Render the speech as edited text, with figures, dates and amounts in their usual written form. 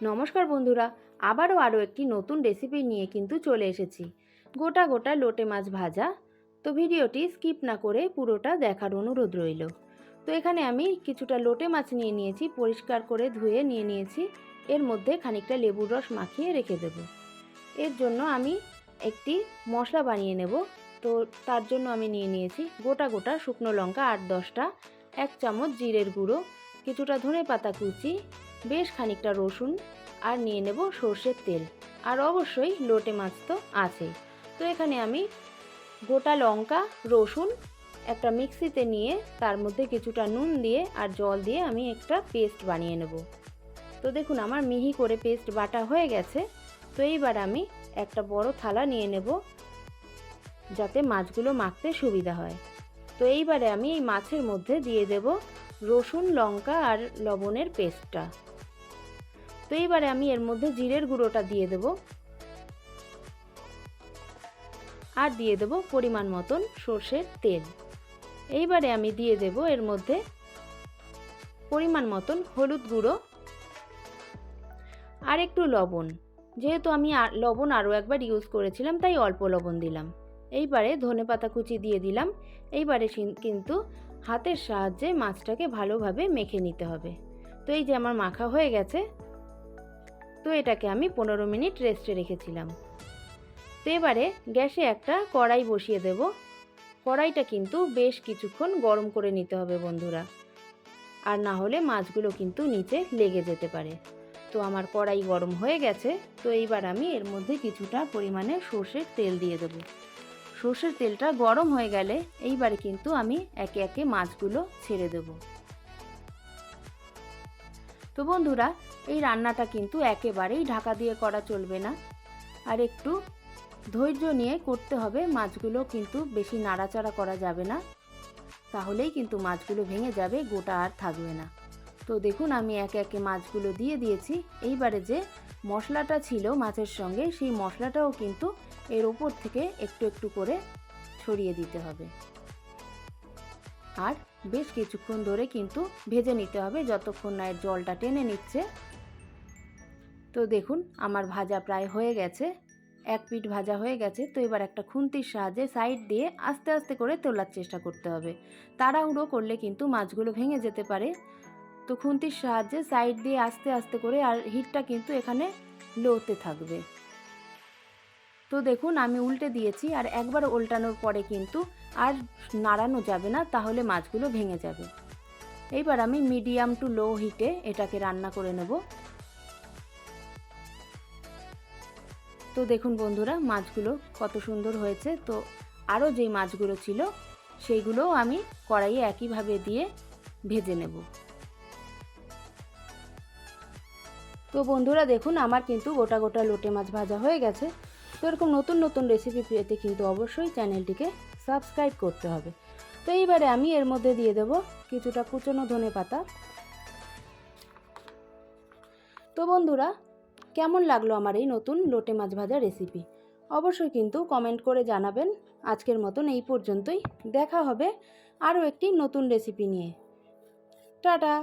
নমস্কার বন্ধুরা, আরও একটি নতুন রেসিপি নিয়ে কিন্তু চলে এসেছি। গোটা গোটা লোটে মাছ ভাজা। তো ভিডিওটি স্কিপ না করে পুরোটা দেখার অনুরোধ রইল। তো এখানে আমি কিছুটা লোটে মাছ নিয়ে নিয়েছি, পরিষ্কার করে ধুয়ে নিয়ে নিয়েছি। এর মধ্যে খানিকটা লেবুর রস মাখিয়ে রেখে দেব। এর জন্য আমি একটি মশলা বানিয়ে নেব। তো তার জন্য আমি নিয়ে নিয়েছি গোটা গোটা শুকনো লঙ্কা 8-10টা, 1 চামচ জিরের গুঁড়ো, কিছুটা ধনেপাতা কুচি, বেশ খানিকটা রসুন, আর নিয়ে নেব সর্ষের তেল, আর অবশ্যই লোটে মাছ তো আছেই। তো এখানে আমি গোটা লঙ্কা, রসুন একটা মিক্সিতে নিয়ে তার মধ্যে কিছুটা নুন দিয়ে আর জল দিয়ে আমি একটা পেস্ট বানিয়ে নেব। তো দেখুন আমার মিহি করে পেস্ট বাটা হয়ে গেছে। তো এইবার আমি একটা বড় থালা নিয়ে নেব, যাতে মাছগুলো মাখতে সুবিধা হয়। তো এইবারে আমি এই মাছের মধ্যে দিয়ে দেব রসুন, লঙ্কা আর লবণের পেস্টটা। তো এইবারে আমি এর মধ্যে জিরের গুঁড়োটা দিয়ে দেব, আর দিয়ে দেব পরিমাণ মতন সর্ষের তেল। এইবারে আমি দিয়ে দেব এর মধ্যে পরিমাণ মতন হলুদ গুঁড়ো আর একটু লবণ। যেহেতু আমি লবণ আরও একবার ইউজ করেছিলাম, তাই অল্প লবণ দিলাম। এইবারে ধনেপাতা কুচি দিয়ে দিলাম। এইবারে কিন্তু হাতের সাহায্যে মাছটাকে ভালোভাবে মেখে নিতে হবে। তো এই যে আমার মাখা হয়ে গেছে। তো এটাকে আমি 15 মিনিট রেস্টে রেখেছিলাম। তো এবারে গ্যাসে একটা কড়াই বসিয়ে দেব। কড়াইটা কিন্তু বেশ কিছুক্ষণ গরম করে নিতে হবে বন্ধুরা, আর না হলে মাছগুলো কিন্তু নিচে লেগে যেতে পারে। তো আমার কড়াই গরম হয়ে গেছে। তো এইবার আমি এর মধ্যে কিছুটা পরিমাণে সর্ষের তেল দিয়ে দেবো। সর্ষের তেলটা গরম হয়ে গেলে এইবারে কিন্তু আমি একে একে মাছগুলো ছেড়ে দেব। তো বন্ধুরা, এই রান্নাটা কিন্তু একেবারেই ঢাকা দিয়ে করা চলবে না, আর একটু ধৈর্য নিয়ে করতে হবে। মাছগুলো কিন্তু বেশি নাড়াচাড়া করা যাবে না, তাহলেই কিন্তু মাছগুলো ভেঙে যাবে, গোটা আর থাকবে না। তো দেখুন আমি একে একে মাছগুলো দিয়ে দিয়েছি। এইবারে যে মশলাটা ছিল মাছের সঙ্গে, সেই মশলাটাও কিন্তু এর ওপর থেকে একটু একটু করে ছড়িয়ে দিতে হবে, আর বেশ কিছুক্ষণ ধরে কিন্তু ভেজে নিতে হবে, যতক্ষণ না এর জলটা টেনে নিচ্ছে। তো দেখুন আমার ভাজা প্রায় হয়ে গেছে, এক পিঠ ভাজা হয়ে গেছে। তো এবার একটা খুন্তির সাহায্যে সাইড দিয়ে আস্তে আস্তে করে তোলার চেষ্টা করতে হবে। তাড়াহুড়ো করলে কিন্তু মাছগুলো ভেঙে যেতে পারে। তো খুন্তির সাহায্যে সাইড দিয়ে আস্তে আস্তে করে, আর হিটটা কিন্তু এখানে লোতে থাকবে। তো দেখুন আমি উল্টে দিয়েছি, আর একবার উল্টানোর পরে কিন্তু আর নাড়ানো যাবে না, তাহলে মাছগুলো ভেঙে যাবে। এইবার আমি মিডিয়াম টু লো হিটে এটাকে রান্না করে নেব। তো দেখুন বন্ধুরা, মাছগুলো কত সুন্দর হয়েছে। তো আরও যেই মাছগুলো ছিল সেইগুলোও আমি কড়াইয়ে একইভাবে দিয়ে ভেজে নেব। তো বন্ধুরা দেখুন আমার কিন্তু গোটা গোটা লোটে মাছ ভাজা হয়ে গেছে। তো এরকম নতুন নতুন রেসিপি পেতে কিন্তু অবশ্যই চ্যানেলটিকে সাবস্ক্রাইব করতে হবে। তো এইবারে আমি এর মধ্যে দিয়ে দেব কিছুটা কুচনো ধনেপাতা। তো বন্ধুরা, কেমন লাগলো আমার এই নতুন লোটে মাছ ভাজা রেসিপি? অবশ্যই কিন্তু কমেন্ট করে জানাবেন। আজকের মতন এই পর্যন্তই। দেখা হবে আরও একটি নতুন রেসিপি নিয়ে। টাটা।